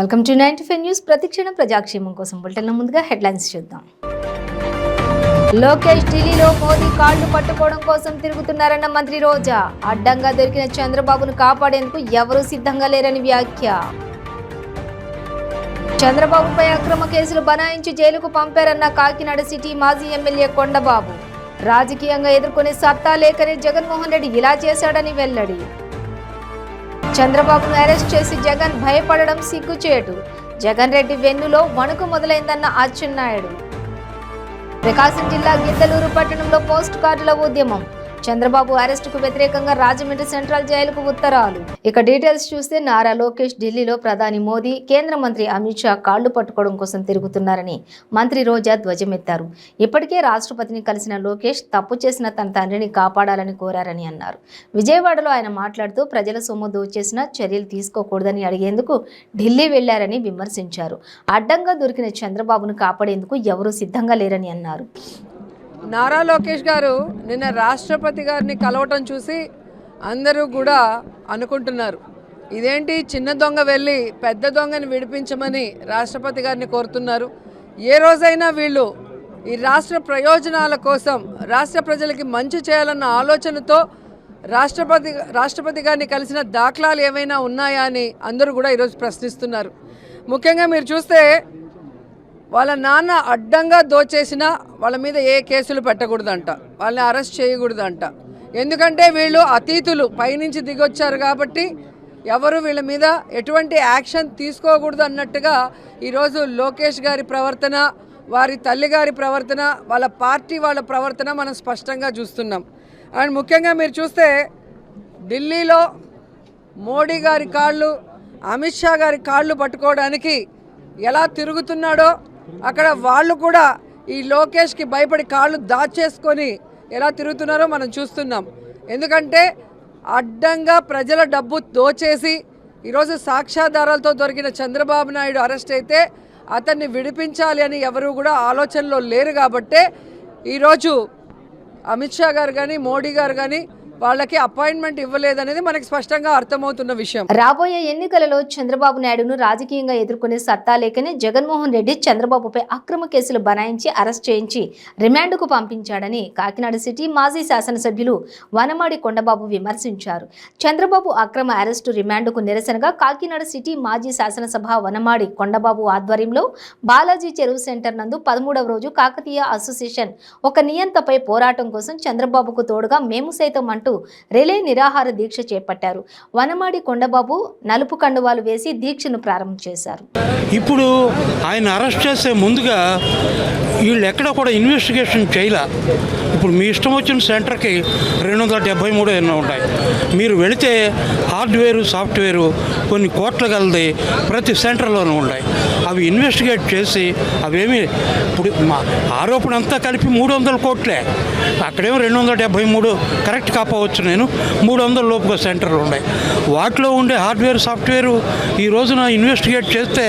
Welcome to 95 news. ప్రతిక్షణం ప్రజాక్షేమం కోసం బులెటిన్ల ముందుగా హెడ్లైన్స్ చూద్దాం. లోకేష్ ఢిల్లీలో మోదీ కాళ్లు పట్టుకోవడం కోసం తిరుగుతున్నారన్న మంత్రి రోజా. అడ్డంగా దొరికిన చంద్రబాబును కాపాడేందుకు ఎవరూ సిద్ధంగా లేరని వ్యాఖ్య. చంద్రబాబుపై అక్రమ కేసులు బనాయించి జైలుకు పంపారన్న కాకినాడ సిటీ మాజీ ఎమ్మెల్యే కొండబాబు. రాజకీయంగా ఎదుర్కొనే సత్తా లేకనే జగన్మోహన్ రెడ్డి ఇలా చేశాడని వెల్లడి. చంద్రబాబును అరెస్ట్ చేసి జగన్ భయపడడం సిగ్గుచేటు. జగన్ రెడ్డి వెన్నులో వణుకు మొదలైందన్న అచ్చెన్నాయుడు. ప్రకాశం జిల్లా గిద్దలూరు పట్టణంలో పోస్ట్ కార్డుల ఉద్యమం. చంద్రబాబు అరెస్టుకు వ్యతిరేకంగా రాజమండ్రి సెంట్రల్ జైలుకు ఉత్తరాలు. ఇక డీటెయిల్స్ చూస్తే నారా లోకేష్ ఢిల్లీలో ప్రధాని మోదీ, కేంద్ర మంత్రి అమిత్ షా కాళ్లు పట్టుకోవడం కోసం తిరుగుతున్నారని మంత్రి రోజా ధ్వజమెత్తారు. ఇప్పటికే రాష్ట్రపతిని కలిసిన లోకేష్ తప్పు చేసిన తన తండ్రిని కాపాడాలని కోరారని అన్నారు. విజయవాడలో ఆయన మాట్లాడుతూ ప్రజల సొమ్ము దోచేసినా చర్యలు తీసుకోకూడదని అడిగేందుకు ఢిల్లీ వెళ్లారని విమర్శించారు. అడ్డంగా దొరికిన చంద్రబాబును కాపాడేందుకు ఎవరూ సిద్ధంగా లేరని అన్నారు. నారా లోకేష్ గారు నిన్న రాష్ట్రపతి గారిని కలవటం చూసి అందరూ కూడా అనుకుంటున్నారు, ఇదేంటి చిన్న దొంగ వెళ్ళి పెద్ద దొంగని విడిపించమని రాష్ట్రపతి గారిని కోరుతున్నారు. ఏ రోజైనా వీళ్ళు ఈ రాష్ట్ర ప్రయోజనాల కోసం రాష్ట్ర ప్రజలకి మంచి చేయాలన్న ఆలోచనతో రాష్ట్రపతి గారిని కలిసిన దాఖలాలు ఏమైనా ఉన్నాయా అని అందరూ కూడా ఈరోజు ప్రశ్నిస్తున్నారు. ముఖ్యంగా మీరు చూస్తే వాళ్ళ నాన్న అడ్డంగా దోచేసినా వాళ్ళ మీద ఏ కేసులు పెట్టకూడదంట, వాళ్ళని అరెస్ట్ చేయకూడదంట. ఎందుకంటే వీళ్ళు అతీతులు, పైనుంచి దిగొచ్చారు కాబట్టి ఎవరు వీళ్ళ మీద ఎటువంటి యాక్షన్ తీసుకోకూడదు అన్నట్టుగా ఈరోజు లోకేష్ గారి ప్రవర్తన, వారి తల్లిగారి ప్రవర్తన, వాళ్ళ పార్టీ వాళ్ళ ప్రవర్తన మనం స్పష్టంగా చూస్తున్నాం. అండ్ ముఖ్యంగా మీరు చూస్తే ఢిల్లీలో మోడీ గారి కాళ్ళు, అమిత్ షా గారి కాళ్ళు పట్టుకోవడానికి ఎలా తిరుగుతున్నాడో అక్కడ వాళ్ళు కూడా ఈ లోకేష్కి భయపడి కాళ్ళు దాచేసుకొని ఎలా తిరుగుతున్నారో మనం చూస్తున్నాం. ఎందుకంటే అడ్డంగా ప్రజల డబ్బు దోచేసి ఈరోజు సాక్ష్యాధారాలతో దొరికిన చంద్రబాబు నాయుడు అరెస్ట్ అయితే అతన్ని విడిపించాలి అని ఎవరు కూడా ఆలోచనలో లేరు. కాబట్టే ఈరోజు అమిత్ షా గారు కానీ మోడీ గారు కానీ వాళ్ళకి అపాయింట్మెంట్ ఇవ్వలేదనేది మనకి స్పష్టంగా అర్థమవుతున్న విషయం. రాబోయే ఎన్నికలలో చంద్రబాబు నాయుడును రాజకీయంగా ఎదుర్కొనే సత్తా లేకనే జగన్మోహన్ రెడ్డి చంద్రబాబుపై అక్రమ కేసులు బనాయించి అరెస్ట్ చేయించి రిమాండ్కు పంపించాడని కాకినాడ సిటీ మాజీ శాసనసభ్యులు వనమాడి కొండబాబు విమర్శించారు. చంద్రబాబు అక్రమ అరెస్టు రిమాండ్కు నిరసనగా కాకినాడ సిటీ మాజీ శాసనసభ వనమాడి కొండబాబు ఆధ్వర్యంలో బాలాజీ చెరువు సెంటర్ నందు 13వ రోజు కాకతీయ అసోసియేషన్ ఒక నియంతపై పోరాటం కోసం చంద్రబాబుకు తోడుగా మేము సైతం అంటూ రిలే నిరాహార దీక్ష చేపట్టారు. వనమాడి కొండబాబు నలుపు కండువాలు వేసి దీక్షను ప్రారంభం చేశారు. ఇప్పుడు ఆయన అరెస్ట్ చేసే ముందుగా వీళ్ళు ఎక్కడ కూడా ఇన్వెస్టిగేషన్ చేయలే. ఇప్పుడు మీ ఇష్టం వచ్చిన సెంటర్కి 273 ఎన్నో ఉంటాయి. మీరు వెళితే హార్డ్వేరు, సాఫ్ట్వేరు కొన్ని కోట్ల గలది ప్రతి సెంటర్లోనూ ఉన్నాయి. అవి ఇన్వెస్టిగేట్ చేసి అవేమి ఇప్పుడు మా ఆరోపణ అంతా కలిపి 300 కోట్లే. అక్కడేమో 273 కరెక్ట్ కాకపోవచ్చు, నేను 300 లోపుగా సెంటర్లు ఉన్నాయి. వాటిలో ఉండే హార్డ్వేర్, సాఫ్ట్వేరు ఈ రోజున ఇన్వెస్టిగేట్ చేస్తే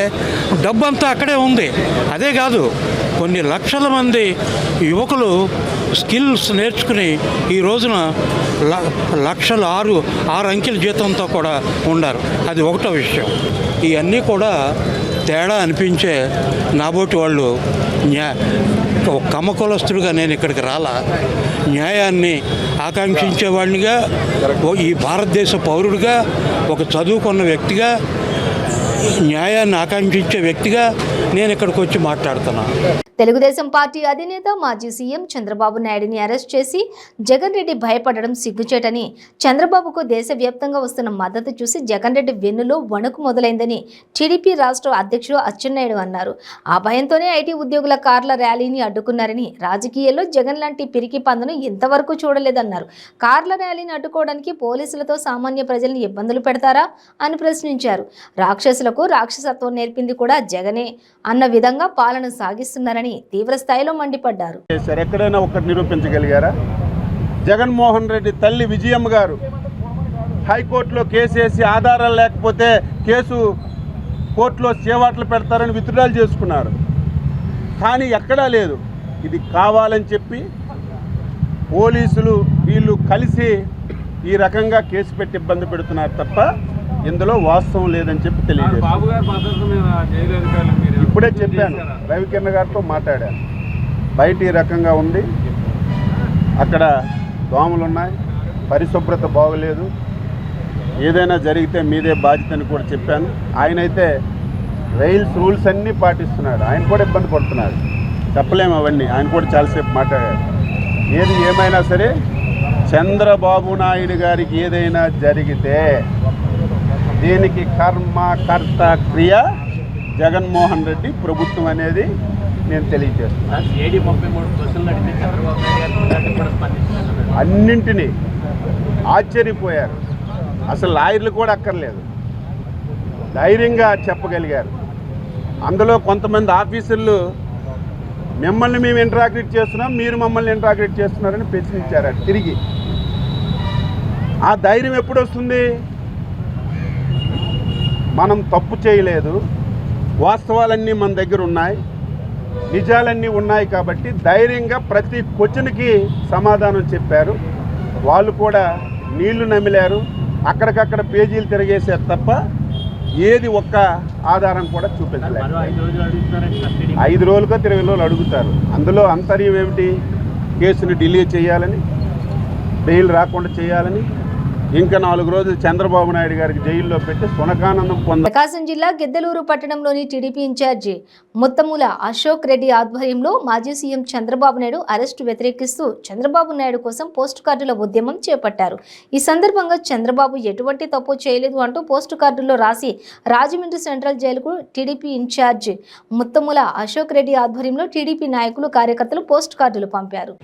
డబ్బు అంతా అక్కడే ఉంది. అదే కాదు, కొన్ని లక్షల మంది యువకులు స్కిల్స్ నేర్చుకుని ఈ రోజున లక్షలు 6 అంకెల జీతంతో కూడా ఉండారు. అది ఒకటో విషయం. ఇవన్నీ కూడా తేడా అనిపించే నాబోటి వాళ్ళు కమ్మకులస్తుడిగా నేను ఇక్కడికి రాలా, న్యాయాన్ని ఆకాంక్షించేవాడినిగా, ఈ భారతదేశ పౌరుడిగా, ఒక చదువుకున్న వ్యక్తిగా, న్యాయాన్ని ఆకాంక్షించే వ్యక్తిగా నేను ఇక్కడికి వచ్చి మాట్లాడుతున్నాను. తెలుగుదేశం పార్టీ అధినేత మాజీ సీఎం చంద్రబాబు నాయుడిని అరెస్ట్ చేసి జగన్ రెడ్డి భయపడడం సిగ్గుచేటని, చంద్రబాబుకు దేశవ్యాప్తంగా వస్తున్న మద్దతు చూసి జగన్ రెడ్డి వెన్నులో వణుకు మొదలైందని టీడీపీ రాష్ట్ర అధ్యక్షుడు అచ్చెన్నాయుడు అన్నారు. ఆ భయంతోనే ఐటీ ఉద్యోగుల కార్ల ర్యాలీని అడ్డుకున్నారని, రాజకీయాల్లో జగన్ లాంటి పిరికి పందును ఇంతవరకు చూడలేదన్నారు. కార్ల ర్యాలీని అడ్డుకోవడానికి పోలీసులతో సామాన్య ప్రజల్ని ఇబ్బందులు పెడతారా అని ప్రశ్నించారు. రాక్షసులకు రాక్షసత్వం నేర్పింది కూడా జగనే అన్న విధంగా పాలన సాగిస్తున్నారని తీవ్ర స్థాయిలో మండిపడ్డారు. ఎక్కడైనా ఒకటి నిరూపించగలిగారా? జగన్మోహన్ రెడ్డి తల్లి విజయమ్మ గారు హైకోర్టులో కేసు వేసి ఆధారాలు లేకపోతే కేసు కోర్టులో చేవాట్లు పెడతారని విత్డ్రాల్ చేసుకున్నారు. కానీ ఎక్కడా లేదు. ఇది కావాలని చెప్పి పోలీసులు వీళ్ళు కలిసి ఈ రకంగా కేసు పెట్టి ఇబ్బంది పెడుతున్నారు తప్ప ఇందులో వాస్తవం లేదని చెప్పి తెలియజేస్తాను. ఇప్పుడే చెప్పాను, రవికిరణ్ గారితో మాట్లాడాను. బయట ఈ రకంగా ఉంది, అక్కడ దోమలు ఉన్నాయి, పరిశుభ్రత బాగోలేదు, ఏదైనా జరిగితే మీదే బాధ్యత అని కూడా చెప్పాను. ఆయనైతే రైల్స్ రూల్స్ అన్నీ పాటిస్తున్నాడు, ఆయన కూడా ఇబ్బంది పడుతున్నాడు, చెప్పలేము అవన్నీ. ఆయన కూడా చాలాసేపు మాట్లాడాడు. ఏది ఏమైనా సరే చంద్రబాబు నాయుడు గారికి ఏదైనా జరిగితే దీనికి కర్మ కర్త క్రియ జగన్మోహన్ రెడ్డి ప్రభుత్వం అనేది నేను తెలియజేస్తున్నాను. అన్నింటినీ ఆశ్చర్యపోయారు. అసలు లాయర్లు కూడా అక్కర్లేదు, ధైర్యంగా చెప్పగలిగారు. అందులో కొంతమంది ఆఫీసర్లు మిమ్మల్ని మేము ఇంటరాక్ట్ చేస్తున్నాం, మీరు మమ్మల్ని ఇంటరాక్ట్ చేస్తున్నారని ప్రశ్నించారు తిరిగి. ఆ ధైర్యం ఎప్పుడు వస్తుంది? మనం తప్పు చేయలేదు, వాస్తవాలన్నీ మన దగ్గర ఉన్నాయి, నిజాలన్నీ ఉన్నాయి కాబట్టి ధైర్యంగా ప్రతి క్వశ్చన్కి సమాధానం చెప్పారు. వాళ్ళు కూడా నీళ్లు నమిలారు, అక్కడికక్కడ పేజీలు తిరిగేశారు తప్ప ఏది ఒక్క ఆధారం కూడా చూపించలేదు. 5 రోజులుగా 20 రోజులు అడుగుతారు. అందులో అంతర్యం ఏమిటి? కేసుని డిలే చేయాలని, బెయిల్ రాకుండా చేయాలని, ఇంకా 4 రోజులు చంద్రబాబు నాయుడు గారికి జైల్లో పెట్టి సునకానందం పొందారు. ప్రకాశం జిల్లా గిద్దలూరు పట్టణంలోని టీడీపీ ఇన్ఛార్జి ముత్తముల అశోక్ రెడ్డి ఆధ్వర్యంలో మాజీ సీఎం చంద్రబాబు నాయుడు అరెస్టు వ్యతిరేకిస్తూ చంద్రబాబు నాయుడు కోసం పోస్టు కార్డుల ఉద్యమం చేపట్టారు. ఈ సందర్భంగా చంద్రబాబు ఎటువంటి తప్పు చేయలేదు అంటూ పోస్టు కార్డుల్లో రాసి రాజమండ్రి సెంట్రల్ జైలుకు టీడీపీ ఇన్ఛార్జి ముత్తముల అశోక్ రెడ్డి ఆధ్వర్యంలో టీడీపీ నాయకులు కార్యకర్తలు పోస్టు కార్డులు పంపారు.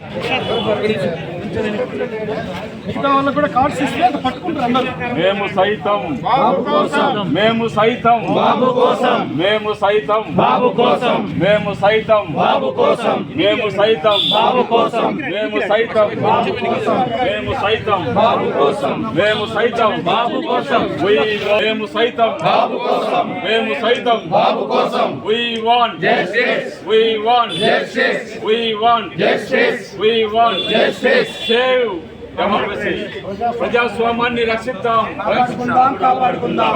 మేము సైతం బాబు కోసం, మేము సైతం బాబు కోసం, మేము సైతం బాబు కోసం, మేము సైతం బాబు కోసం, మేము సైతం బాబు కోసం, మేము సైతం బాబు కోసం, మేము సైతం బాబు కోసం, మేము సైతం బాబు కోసం, మేము సైతం బాబు కోసం, మేము సైతం బాబు కోసం. We want justice, we want justice, we want justice, we want justice. Save democracy, ప్రజాస్వామ్యాన్ని రక్షిద్దాం, కాపాడుకుందాం, కాపాడుకుందాం,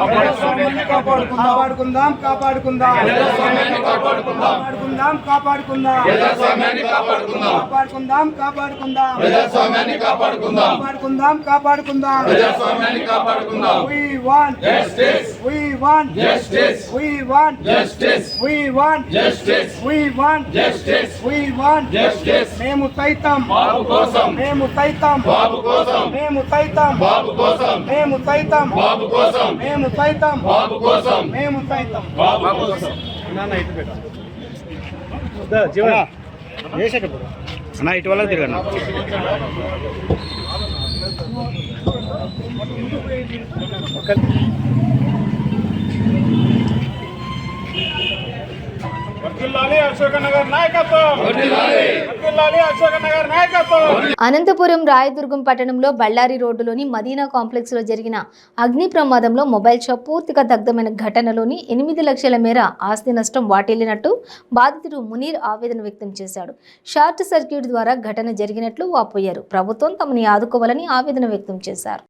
కాపాడుకుందాం, కాపాడుకుందాం, కాపాడుకుందాం, కాపాడుకుందాం, కాపాడుకుందాం, కాపాడుకుందాం, కాపాడుకుందాం, కాపాడుకుందాం, కాపాడుకుందాం. We want justice, we want justice, we want justice, we want justice, we want justice, we want justice. మేము సైతం బాబు కోసం, మేము సైతం బాబు కోసం, మేము సైతం బాబు కోసం, మేము సైతం బాబు కోసం, మేము సైతం బాబు కోసం, మేము సైతం బాబు కోసం. అన్న ఇటు వల్ల తిరగండి. అనంతపురం రాయదుర్గం పట్టణంలో బళ్ళారి రోడ్డులోని మదీనా కాంప్లెక్స్ లో జరిగిన అగ్ని ప్రమాదంలో మొబైల్ షాప్ పూర్తిగా దగ్ధమైన ఘటనలోని 8 లక్షల మేర ఆస్తి నష్టం వాటిల్లినట్టు బాధితుడు మునీర్ ఆవేదన వ్యక్తం చేశాడు. షార్ట్ సర్క్యూట్ ద్వారా ఘటన జరిగినట్లు వాపోయారు. ప్రభుత్వం తమని ఆదుకోవాలని ఆవేదన వ్యక్తం చేశారు.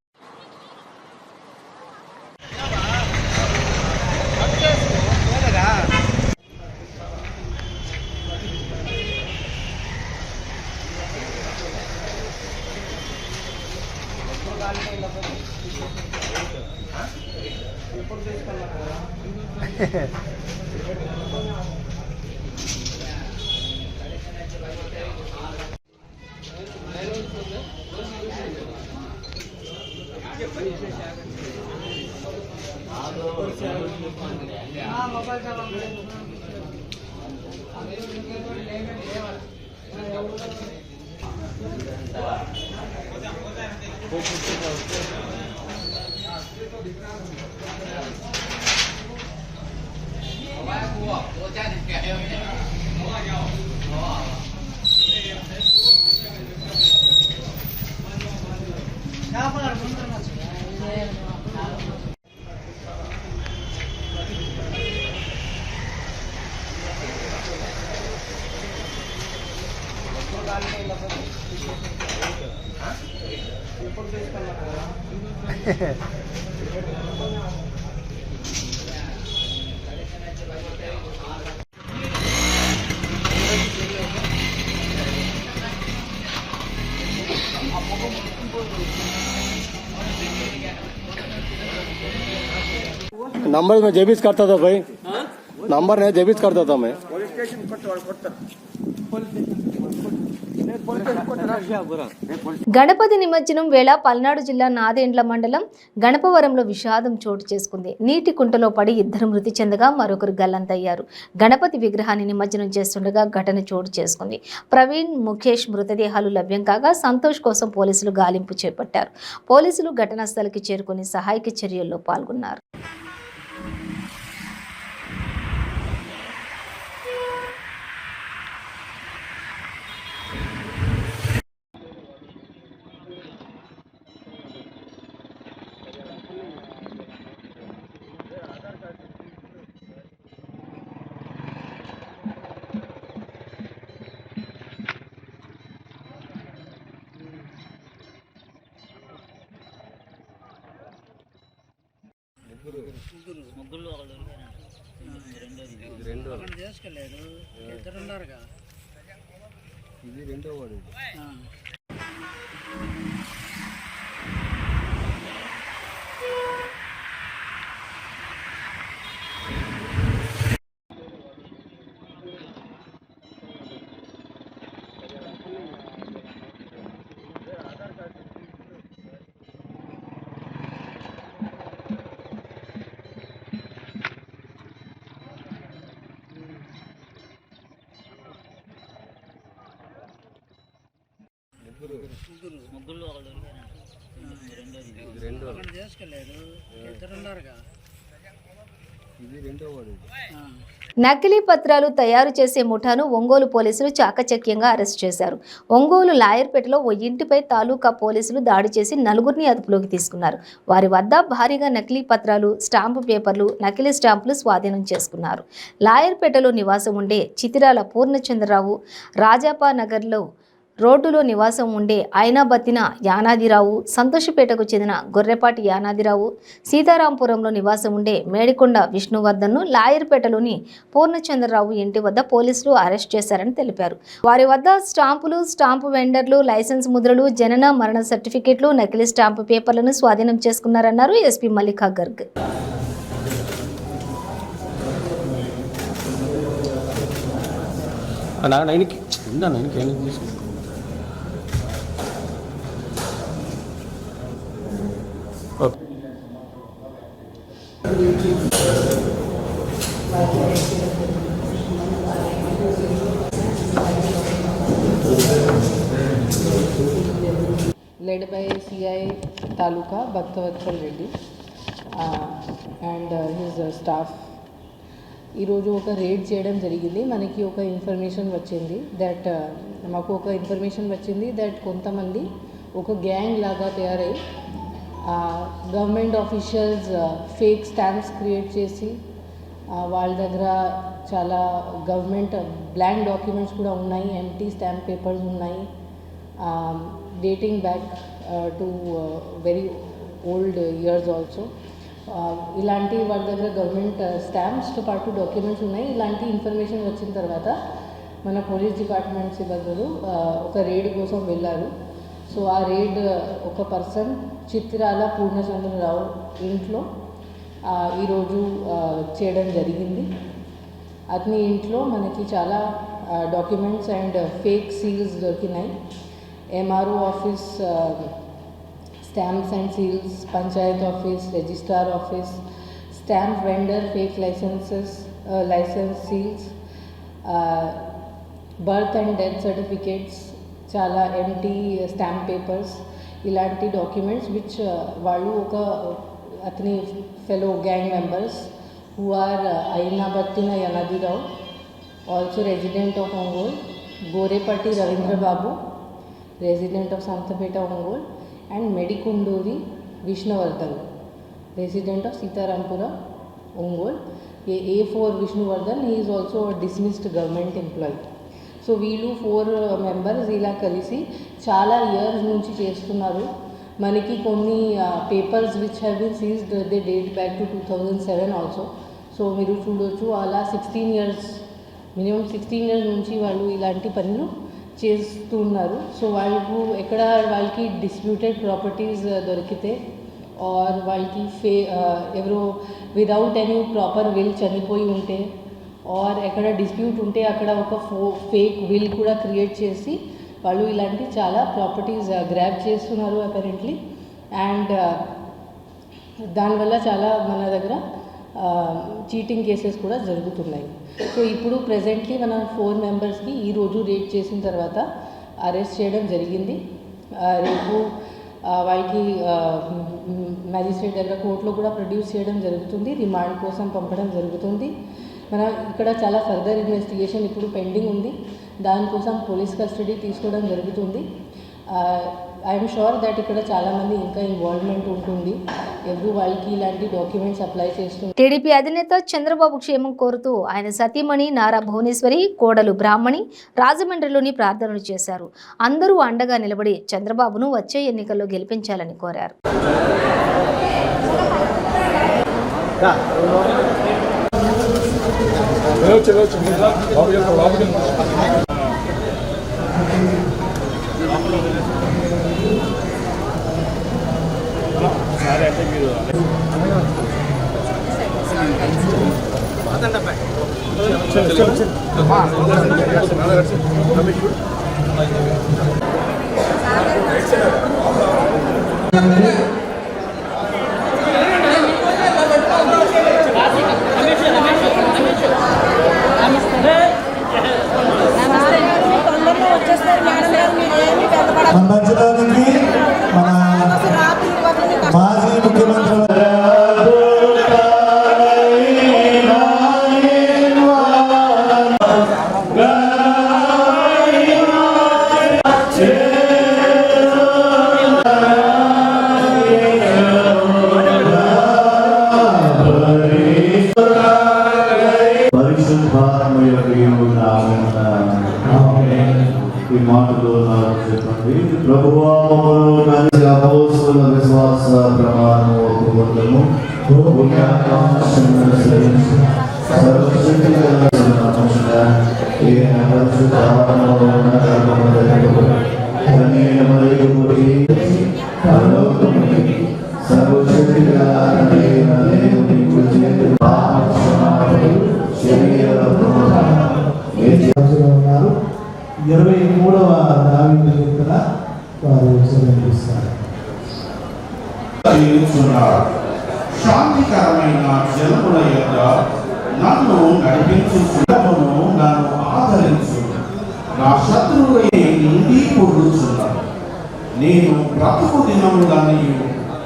नंबर मैं जेबीस करता था भाई, नंबर नहीं जेबीस करता था मैं। గణపతి నిమజ్జనం వేళ పల్నాడు జిల్లా నాదెండ్ల మండలం గణపవరంలో విషాదం చోటు చేసుకుంది. నీటి కుంటలో పడి 2 మృతి చెందగా మరొకరు గల్లంతయ్యారు. గణపతి విగ్రహాన్ని నిమజ్జనం చేస్తుండగా ఘటన చోటు చేసుకుంది. ప్రవీణ్, ముఖేష్ మృతదేహాలు లభ్యం కాగా సంతోష్ కోసం పోలీసులు గాలింపు చేపట్టారు. పోలీసులు ఘటనా స్థలికి చేరుకుని సహాయక చర్యల్లో పాల్గొన్నారు. నకిలీ పత్రాలు తయారు చేసే ముఠాను ఒంగోలు పోలీసులు చాకచక్యంగా అరెస్ట్ చేశారు. ఒంగోలు లాయర్పేటలో ఓ ఇంటిపై తాలూకా పోలీసులు దాడి చేసి 4గురిని అదుపులోకి తీసుకున్నారు. వారి వద్ద భారీగా నకిలీ పత్రాలు, స్టాంపు పేపర్లు, నకిలీ స్టాంపులు స్వాధీనం చేసుకున్నారు. లాయర్పేటలో నివాసం ఉండే చితిరాల పూర్ణచంద్రరావు, రాజాపా నగర్లో రోడ్డులో నివాసం ఉండే ఐనాబత్తిన యానాదిరావు, సంతోషపేటకు చెందిన గొర్రెపాటి యానాదిరావు, సీతారాంపురంలో నివాసం ఉండే మేడికొండ విష్ణువర్ధన్ను లాయర్పేటలోని పూర్ణచంద్రరావు ఇంటి వద్ద పోలీసులు అరెస్ట్ చేశారని తెలిపారు. వారి వద్ద స్టాంపులు, స్టాంపు వెండర్లు, లైసెన్స్ ముద్రలు, జనన మరణ సర్టిఫికెట్లు, నకిలీ స్టాంపు పేపర్లను స్వాధీనం చేసుకున్నారన్నారు SP Mallika Garg. led by CI Taluka Bhaktavatsal Reddy and his staff. ఈరోజు ఒక రేడ్ చేయడం జరిగింది. మనకి ఒక ఇన్ఫర్మేషన్ వచ్చింది దట్ కొంతమంది ఒక గ్యాంగ్ లాగా తయారై government officials fake stamps create చేసి వాళ్ళ దగ్గర చాలా గవర్నమెంట్ బ్లాంక్ డాక్యుమెంట్స్ కూడా ఉన్నాయి, ఎంటీ స్టాంప్ పేపర్స్ ఉన్నాయి, dating back to very old years also. ఇలాంటి వాళ్ళ దగ్గర గవర్నమెంట్ స్టాంప్స్తో పాటు డాక్యుమెంట్స్ ఉన్నాయి. ఇలాంటి ఇన్ఫర్మేషన్ వచ్చిన తర్వాత మన పోలీస్ డిపార్ట్మెంట్ సిబ్బందులు ఒక రేడ్ కోసం వెళ్ళారు. సో ఆ రేడ్ ఒక పర్సన్ చిత్రాల పూర్ణచంద్రరావు ఇంట్లో ఈరోజు చేయడం జరిగింది. అతని ఇంట్లో మనకి చాలా డాక్యుమెంట్స్ అండ్ ఫేక్ సీల్స్ దొరికినాయి. MRO office stamps and seals, panchayat office, registrar office, stamp vendor fake license seals, birth and death certificates, చాలా ఎంటీ స్టాంప్ పేపర్స్, ఇలాంటి డాక్యుమెంట్స్ విచ్ వాళ్ళు అతని fellow gang members who are Ainabattina Yanadirao, also resident of Ongole, Gorepatti Ravindra Babu, resident of Santhapeta Ongole, and Medikunduri Vishnuvardhan, resident of Sitarampura, Ongol. A4 Vishnuvardhan, he is also a dismissed government employee. So వీళ్ళు 4 members ఇలా కలిసి చాలా years నుంచి చేస్తున్నారు. మనకి కొన్ని papers which have been seized, they date back to 2007 also. So మీరు చూడొచ్చు అలా 16 years, మినిమం 16 years నుంచి వాళ్ళు ఇలాంటి పనులు చేస్తున్నారు. సో వాళ్ళకి డిస్ప్యూటెడ్ ప్రాపర్టీస్ దొరికితే और వాళ్ళకి ఎవరో విదౌట్ ఎనీ ప్రాపర్ విల్ చనిపోయి ఉంటే ఆర్ ఎక్కడ డిస్ప్యూట్ ఉంటే అక్కడ ఒక ఫేక్ విల్ కూడా క్రియేట్ చేసి వాళ్ళు ఇలాంటి చాలా ప్రాపర్టీస్ గ్రాబ్ చేస్తున్నారు అపరెంట్లీ. అండ్ దానివల్ల చాలా మన దగ్గర చీటింగ్ కేసెస్ కూడా జరుగుతున్నాయి. సో ఇప్పుడు ప్రెజెంట్లీ మన 4 మెంబర్స్కి ఈరోజు రేడ్ చేసిన తర్వాత అరెస్ట్ చేయడం జరిగింది. రేపు వాళ్ళకి మ్యాజిస్ట్రేట్ దగ్గర కోర్టులో కూడా ప్రొడ్యూస్ చేయడం జరుగుతుంది, రిమాండ్ కోసం పంపడం జరుగుతుంది. మన ఇక్కడ చాలా ఫర్దర్ ఇన్వెస్టిగేషన్ ఇప్పుడు పెండింగ్ ఉంది, దానికోసం పోలీస్ కస్టడీ తీసుకోవడం జరుగుతుంది. ఐఎమ్ షూర్ దట్ ఇక్కడ చాలామంది ఇంకా ఇన్వాల్వ్మెంట్ ఉంటుంది, ఎవరు వాళ్ళకి ఇలాంటి డాక్యుమెంట్స్ అప్లై చేస్తుంది. టీడీపీ అధినేత చంద్రబాబు క్షేమం కోరుతూ ఆయన సతీమణి నారా భువనేశ్వరి, కోడలు బ్రాహ్మణి రాజమండ్రిలోని ప్రార్థనలు చేశారు. అందరూ అండగా నిలబడి చంద్రబాబును వచ్చే ఎన్నికల్లో గెలిపించాలని కోరారు. మంచిదానికి మన మాజీ ముఖ్యమంత్రి ఈ మాటలో చెప్పండి. ప్రభువా అపోస్తలుల విశ్వాస ప్రమాణము ఒప్పుకొందుము. సర్వశక్తి ఉన్నారు. 23వ దావీదు కీర్తన వారు చదివిస్తారు. శాంతికరమైన జలముల యొక్క నన్ను నడిపించు, నన్ను ఆదరించు. నా శత్రువులై నుండి పొడుచున్నాను. నేను బ్రతుకు దినములని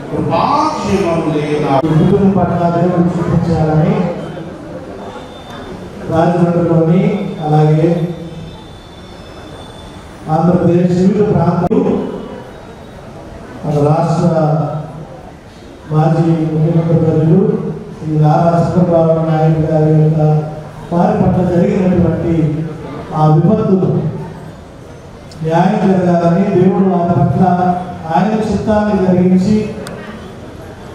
కృపాక్షేమములే నా కుటుంబం పట్ల దేవుడు చూపించాలని రాజమండ్రిలోని అలాగే ఆంధ్రప్రదేశ్ వివిధ ప్రాంతాలు మన రాష్ట్ర మాజీ ముఖ్యమంత్రి ప్రజలు శ్రీ నారా చంద్రబాబు నాయుడు గారి యొక్క వారి పట్ల జరిగినటువంటి ఆ విపత్తులు న్యాయం జరగాలని దేవుడు వారి పట్ల ఆయన చిత్తాన్ని జరిగించి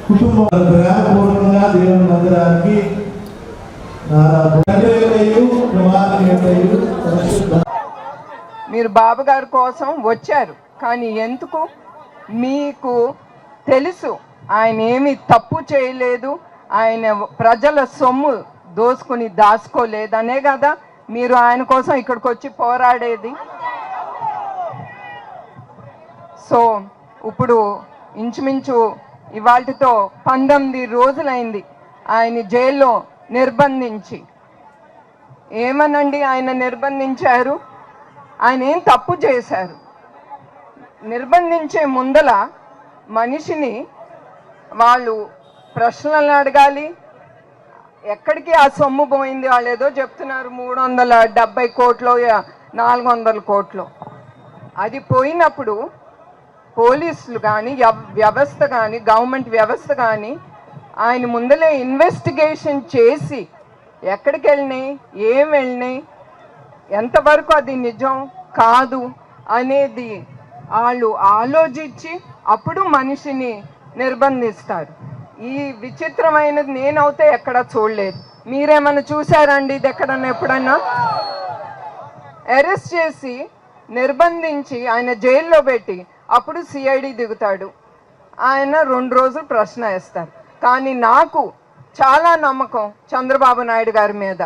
కుటుంబం ప్రేమపూర్వకంగా దేవుని మందిరానికి మీరు బాబు గారి కోసం వచ్చారు, కానీ ఎందుకు మీకు తెలుసు ఆయన ఏమీ తప్పు చేయలేదు, ఆయన ప్రజల సొమ్ము దోసుకుని దాచుకోలేదనే కదా మీరు ఆయన కోసం ఇక్కడికి వచ్చి పోరాడేది. సో ఇప్పుడు ఇంచుమించు ఇవాళతో 19 రోజులైంది ఆయన జైల్లో నిర్బంధించి. ఏమనండి ఆయన నిర్బంధించారు? ఆయన ఏం తప్పు చేశారు? నిర్బంధించే ముందల మనిషిని వాళ్ళు ప్రశ్నలు అడగాలి. ఎక్కడికి ఆ సొమ్ము పోయింది? వాళ్ళు ఏదో చెప్తున్నారు 370 కోట్లు 400 కోట్లు. అది పోయినప్పుడు పోలీసులు కానీ వ్యవస్థ కానీ గవర్నమెంట్ వ్యవస్థ కానీ ఆయన ముందలే ఇన్వెస్టిగేషన్ చేసి ఎక్కడికి వెళ్ళినాయి, ఏం వెళ్ళినాయి, ఎంతవరకు అది నిజం కాదు అనేది వాళ్ళు ఆలోచించి అప్పుడు మనిషిని నిర్బంధిస్తారు. ఈ విచిత్రమైనది నేనైతే ఎక్కడా చూడలేదు. మీరేమన్నా చూసారండి ఇది ఎక్కడన్నా? ఎప్పుడన్నా అరెస్ట్ చేసి నిర్బంధించి ఆయన జైల్లో పెట్టి అప్పుడు సిఐడి దిగుతాడు. ఆయన 2 రోజులు ప్రశ్న వేస్తారు. కానీ నాకు చాలా నమ్మకం చంద్రబాబు నాయుడు గారి మీద.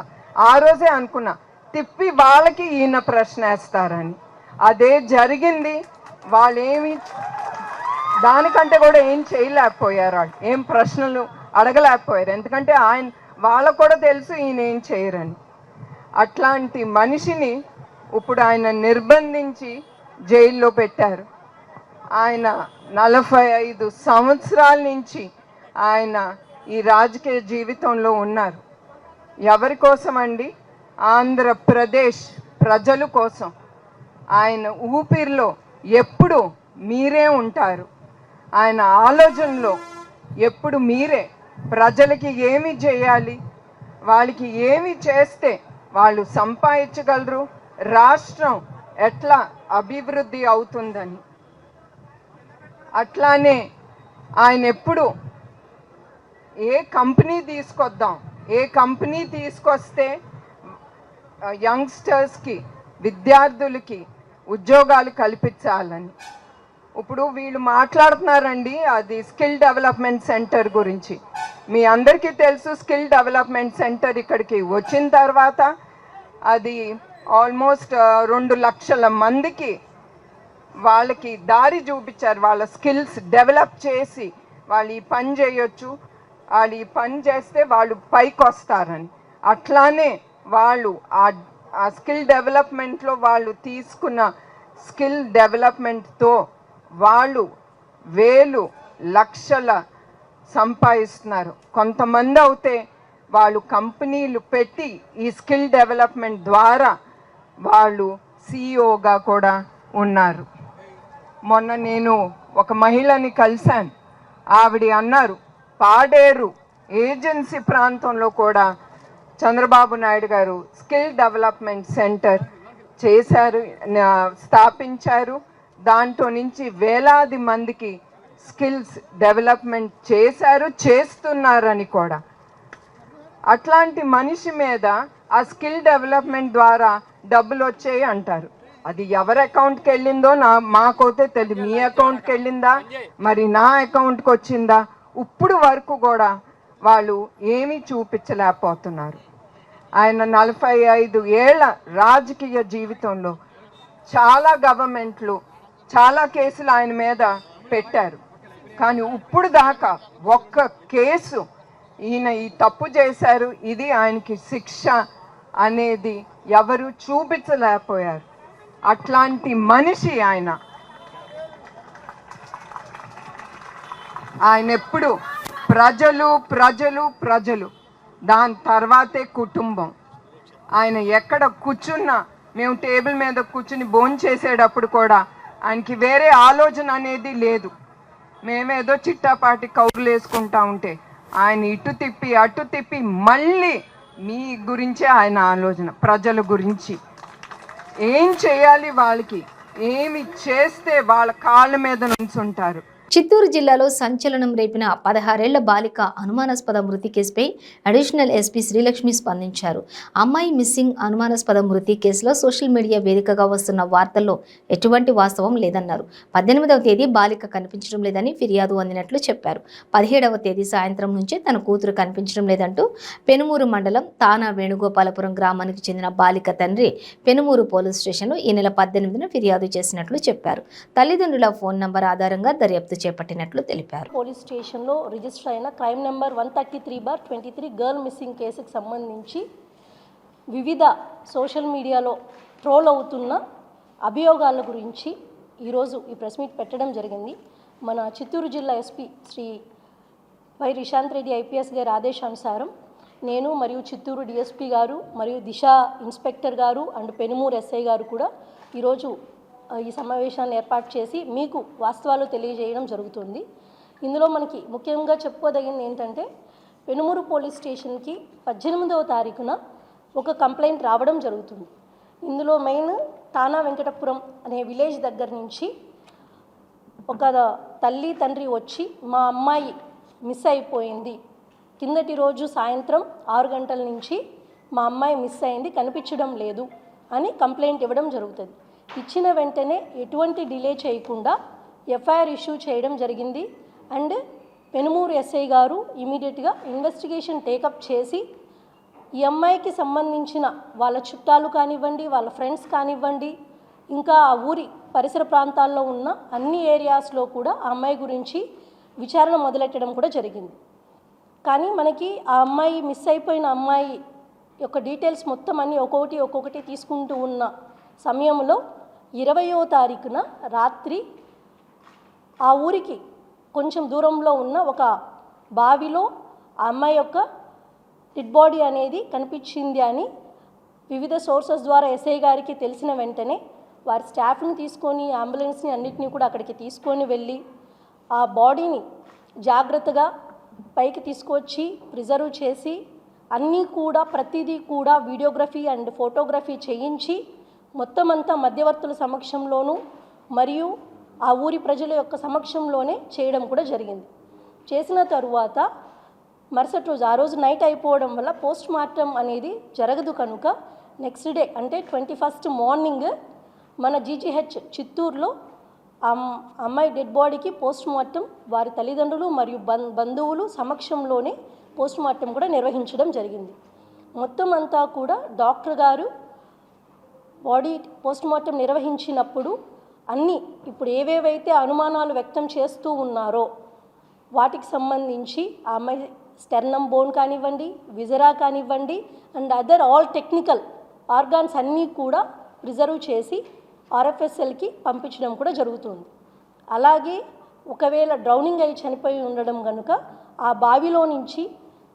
ఆ రోజే అనుకున్నా తిప్పి వాళ్ళకి ఈయన ప్రశ్న వేస్తారని. అదే జరిగింది. వాళ్ళేమి దానికంటే కూడా ఏం చేయలేకపోయారు, వాళ్ళు ఏం ప్రశ్నలు అడగలేకపోయారు. ఎందుకంటే వాళ్ళకు కూడా తెలుసు ఈయన ఏం చేయరని. అట్లాంటి మనిషిని ఇప్పుడు ఆయన నిర్బంధించి జైల్లో పెట్టారు. ఆయన 45 సంవత్సరాల నుంచి ఆయన ఈ రాజకీయ జీవితంలో ఉన్నారు. ఎవరి కోసం అండి? ఆంధ్రప్రదేశ్ ప్రజల కోసం. ఆయన ఊపిరిలో ఎప్పుడు మీరే ఉంటారు. ఆయన ఆలోచనలో ఎప్పుడు మీరే. ప్రజలకి ఏమి చేయాలి, వాళ్ళకి ఏమి చేస్తే వాళ్ళు సంపాదించగలరు, రాష్ట్రం ఎట్లా అభివృద్ధి అవుతుందని. అట్లానే ఆయన ఎప్పుడు ఏ కంపెనీ తీసుకొద్దాం, ఏ కంపెనీ తీసుకొస్తే యంగ్స్టర్స్కి, విద్యార్థులకి ఉద్యోగాలు కల్పించాలని. ఇప్పుడు వీళ్ళు మాట్లాడుతున్నారండి అది స్కిల్ డెవలప్మెంట్ సెంటర్ గురించి. మీ అందరికీ తెలుసు స్కిల్ డెవలప్మెంట్ సెంటర్ ఇక్కడికి వచ్చిన తర్వాత అది ఆల్మోస్ట్ 2 లక్షల మందికి వాళ్ళకి దారి చూపించారు. వాళ్ళ స్కిల్స్ డెవలప్ చేసి వాళ్ళు ఈ పని చేయొచ్చు, వాళ్ళు ఈ పని చేస్తే వాళ్ళు పైకి వస్తారని. అట్లానే వాళ్ళు ఆ స్కిల్ డెవలప్మెంట్లో వాళ్ళు తీసుకున్న స్కిల్ డెవలప్మెంట్తో వాళ్ళు వేలు లక్షల సంపాదిస్తున్నారు. కొంతమంది అయితే వాళ్ళు కంపెనీలు పెట్టి ఈ స్కిల్ డెవలప్మెంట్ ద్వారా వాళ్ళు సిఇఓగా కూడా ఉన్నారు. మొన్న నేను ఒక మహిళని కలిశాను. ఆవిడ అన్నారు పాడేరు ఏజెన్సీ ప్రాంతంలో కూడా చంద్రబాబు నాయుడు గారు స్కిల్ డెవలప్మెంట్ సెంటర్ చేశారు, స్థాపించారు. దాంట్లో నుంచి వేలాది మందికి స్కిల్స్ డెవలప్మెంట్ చేస్తున్నారని కూడా. అట్లాంటి మనిషి మీద ఆ స్కిల్ డెవలప్మెంట్ ద్వారా డబ్బులు వచ్చాయి అంటారు. అది ఎవరి అకౌంట్కి వెళ్ళిందో మాకైతే తెలియదు. మీ అకౌంట్కి వెళ్ళిందా, మరి నా అకౌంట్కి వచ్చిందా? ఇప్పుడు వరకు కూడా వాళ్ళు ఏమీ చూపించలేకపోతున్నారు. ఆయన 45 ఏళ్ల రాజకీయ జీవితంలో చాలా గవర్నమెంట్లు చాలా కేసులు ఆయన మీద పెట్టారు. కానీ ఇప్పుడు దాకా ఒక్క కేసు ఈయన ఈ తప్పు చేశారు, ఇది ఆయనకి శిక్ష అనేది ఎవరు చూపించలేకపోయారు. అట్లాంటి మనిషి ఆయన ఎప్పుడు ప్రజలు ప్రజలు ప్రజలు, దాని తర్వాతే కుటుంబం. ఆయన ఎక్కడ కూర్చున్నా, మేము టేబుల్ మీద కూర్చుని భోంచేసేటప్పుడు కూడా ఆయనకి వేరే ఆలోచన అనేది లేదు. మేమేదో చిట్టాపాటి కౌరులు వేసుకుంటా ఉంటే ఆయన ఇటు తిప్పి అటు తిప్పి మళ్ళీ మీ గురించే ఆయన ఆలోచన, ప్రజల గురించి. ఏం చేయాలి, వాళ్ళకి ఏమి చేస్తే వాళ్ళ కాళ్ళ మీద నుంచుంటారు. చిత్తూరు జిల్లాలో సంచలనం రేపిన 16 ఏళ్ల బాలిక అనుమానాస్పద మృతి కేసుపై అడిషనల్ ఎస్పీ శ్రీలక్ష్మి స్పందించారు. అమ్మాయి మిస్సింగ్ అనుమానాస్పద మృతి కేసులో సోషల్ మీడియా వేదికగా వస్తున్న వార్తల్లో ఎటువంటి వాస్తవం లేదన్నారు. 18వ తేదీ బాలిక కనిపించడం లేదని ఫిర్యాదు అందినట్లు చెప్పారు. 17వ తేదీ సాయంత్రం నుంచే తన కూతురు కనిపించడం లేదంటూ పెనుమూరు మండలం తానా వేణుగోపాలపురం గ్రామానికి చెందిన బాలిక తండ్రి పెనుమూరు పోలీస్ స్టేషన్లో ఈ నెల 18న ఫిర్యాదు చేసినట్లు చెప్పారు. తల్లిదండ్రుల ఫోన్ నంబర్ ఆధారంగా దర్యాప్తు చేపట్టినట్లు తెలిపారు. పోలీస్ స్టేషన్లో రిజిస్టర్ అయిన క్రైమ్ నెంబర్ 133/23 గర్ల్ మిస్సింగ్ కేసుకు సంబంధించి వివిధ సోషల్ మీడియాలో ట్రోల్ అవుతున్న అభియోగాల గురించి ఈరోజు ఈ ప్రెస్ మీట్ పెట్టడం జరిగింది. మన చిత్తూరు జిల్లా SP Shri Y Rishanth Reddy IPS గారి ఆదేశానుసారం నేను మరియు చిత్తూరు డిఎస్పీ గారు మరియు దిశ ఇన్స్పెక్టర్ గారు అండ్ పెనుమూరు ఎస్ఐ గారు కూడా ఈరోజు ఈ సమావేశాన్ని ఏర్పాటు చేసి మీకు వాస్తవాలు తెలియజేయడం జరుగుతుంది. ఇందులో మనకి ముఖ్యంగా చెప్పుకోదగింది ఏంటంటే పెనుమూరు పోలీస్ స్టేషన్కి 18వ తారీఖున ఒక కంప్లైంట్ రావడం జరుగుతుంది. ఇందులో మెయిన్ తానా వెంకటపురం అనే విలేజ్ దగ్గర నుంచి ఒక తల్లి తండ్రి వచ్చి మా అమ్మాయి మిస్ అయిపోయింది, కిందటి రోజు సాయంత్రం 6 గంటల నుంచి మా అమ్మాయి మిస్ అయింది, కనిపించడం లేదు అని కంప్లైంట్ ఇవ్వడం జరుగుతుంది. ఇచ్చిన వెంటనే ఎటువంటి డిలే చేయకుండా ఎఫ్ఐఆర్ ఇష్యూ చేయడం జరిగింది. అండ్ పెనుమూరు ఎస్ఐ గారు ఇమీడియట్గా ఇన్వెస్టిగేషన్ టేకప్ చేసి ఈ అమ్మాయికి సంబంధించిన వాళ్ళ చుట్టాలు కానివ్వండి, వాళ్ళ ఫ్రెండ్స్ కానివ్వండి, ఇంకా ఆ ఊరి పరిసర ప్రాంతాల్లో ఉన్న అన్ని ఏరియాస్లో కూడా ఆ అమ్మాయి గురించి విచారణ మొదలెట్టడం కూడా జరిగింది. కానీ మనకి ఆ అమ్మాయి మిస్ అయిపోయిన అమ్మాయి యొక్క డీటెయిల్స్ మొత్తం అన్నీ ఒక్కొక్కటి తీసుకుంటూ ఉన్న సమయంలో 20వ తారీఖున రాత్రి ఆ ఊరికి కొంచెం దూరంలో ఉన్న ఒక బావిలో ఆ అమ్మాయి యొక్క డెడ్ బాడీ అనేది కనిపించింది అని వివిధ సోర్సెస్ ద్వారా ఎస్ఐ గారికి తెలిసిన వెంటనే వారి స్టాఫ్ని తీసుకొని అంబులెన్స్ని అన్నిటినీ కూడా అక్కడికి తీసుకొని వెళ్ళి ఆ బాడీని జాగ్రత్తగా పైకి తీసుకొచ్చి ప్రిజర్వ్ చేసి అన్నీ కూడా ప్రతిదీ కూడా వీడియోగ్రఫీ అండ్ ఫోటోగ్రఫీ చేయించి మొత్తం అంతా మధ్యవర్తుల సమక్షంలోనూ మరియు ఆ ఊరి ప్రజల యొక్క సమక్షంలోనే చేయడం కూడా జరిగింది. చేసిన తరువాత మరుసటి రోజు ఆ రోజు నైట్ అయిపోవడం వల్ల పోస్ట్ మార్టం అనేది జరగదు కనుక నెక్స్ట్ డే అంటే 21st మార్నింగ్ మన జీజీహెచ్ చిత్తూరులో అమ్మాయి డెడ్ బాడీకి పోస్ట్ మార్టం వారి తల్లిదండ్రులు మరియు బంధువులు సమక్షంలోనే పోస్ట్ మార్టం కూడా నిర్వహించడం జరిగింది. మొత్తం అంతా కూడా డాక్టర్ గారు బాడీ పోస్ట్ మార్టం నిర్వహించినప్పుడు అన్నీ ఇప్పుడు ఏవేవైతే అనుమానాలు వ్యక్తం చేస్తూ ఉన్నారో వాటికి సంబంధించి ఆ అమ్మాయి స్టెర్నమ్ బోన్ కానివ్వండి, విజరా కానివ్వండి and other all technical organs అన్నీ కూడా ప్రిజర్వ్ చేసి ఆర్ఎఫ్ఎస్ఎల్కి పంపించడం కూడా జరుగుతుంది. అలాగే ఒకవేళ డ్రౌనింగ్ అయి చనిపోయి ఉండడం కనుక ఆ బావిలో నుంచి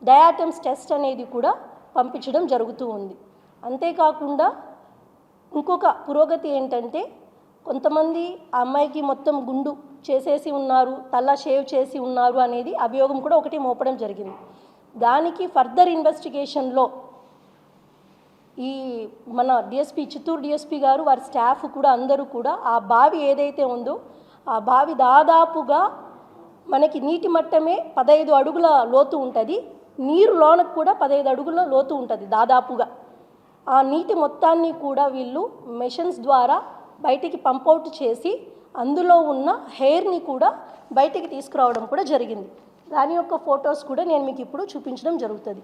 డయాటమ్స్ టెస్ట్ అనేది కూడా పంపించడం జరుగుతూ ఉంది. అంతేకాకుండా ఇంకొక పురోగతి ఏంటంటే కొంతమంది ఆ అమ్మాయికి మొత్తం గుండు చేసేసి ఉన్నారు, తల షేవ్ చేసి ఉన్నారు అనేది అభియోగం కూడా ఒకటి మోపడం జరిగింది. దానికి ఫర్దర్ ఇన్వెస్టిగేషన్లో ఈ మన డిఎస్పీ చిత్తూరు డిఎస్పీ గారు వారి స్టాఫ్ కూడా అందరూ కూడా ఆ బావి ఏదైతే ఉందో ఆ బావి దాదాపుగా మనకి నీటి మట్టమే 15 అడుగుల లోతు ఉంటుంది, నీరు లోనకు కూడా 15 అడుగుల లోతు ఉంటుంది దాదాపుగా. ఆ నీటి మొత్తాన్ని కూడా వీళ్ళు మెషిన్స్ ద్వారా బయటికి పంపౌట్ చేసి అందులో ఉన్న హెయిర్ని కూడా బయటికి తీసుకురావడం కూడా జరిగింది. దాని యొక్క ఫొటోస్ కూడా నేను మీకు ఇప్పుడు చూపించడం జరుగుతుంది.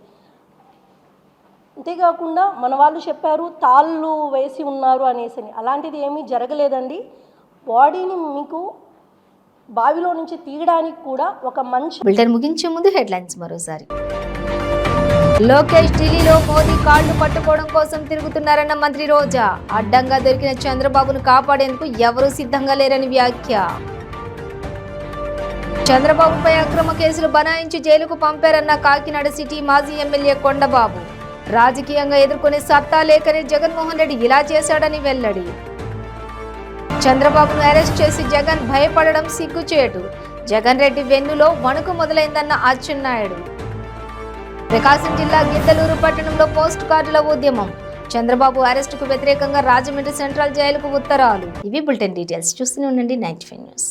అంతేకాకుండా మన వాళ్ళు చెప్పారు తాళ్ళు వేసి ఉన్నారు అనేసి, అలాంటిది ఏమీ జరగలేదండి. బాడీని మీకు బావిలో నుంచి తీయడానికి కూడా ఒక మంచి బులెటిన్ ముగించే ముందు హెడ్లైన్స్ మరోసారి. లోకేష్ ఢిల్లీలో మోదీ కాళ్లు పట్టుకోవడం కోసం తిరుగుతున్నారన్న మంత్రి రోజా. అడ్డంగా దొరికిన చంద్రబాబును కాపాడేందుకు ఎవరూ సిద్ధంగా లేరని వ్యాఖ్య. చంద్రబాబుపై అక్రమ కేసులు బనాయించి జైలుకు పంపారన్న కాకినాడ సిటీ మాజీ ఎమ్మెల్యే కొండబాబు. రాజకీయంగా ఎదుర్కొనే సత్తా లేకనే జగన్మోహన్ రెడ్డి ఇలా చేశాడని వెల్లడి. చంద్రబాబును అరెస్ట్ చేసి జగన్ భయపడడం సిగ్గుచేటు. జగన్ రెడ్డి వెన్నులో వణుకు మొదలైందన్న అచ్చెన్నాయుడు. ప్రకాశం జిల్లా గిద్దలూరు పట్టణంలో పోస్ట్ కార్డుల ఉద్యమం. చంద్రబాబు అరెస్టుకు వ్యతిరేకంగా రాజమండ్రి సెంట్రల్ జైలుకు ఉత్తరాలు. ఇవి బులెటిన్ డీటెయిల్స్. చూస్తూనే ఉండండి 95 న్యూస్.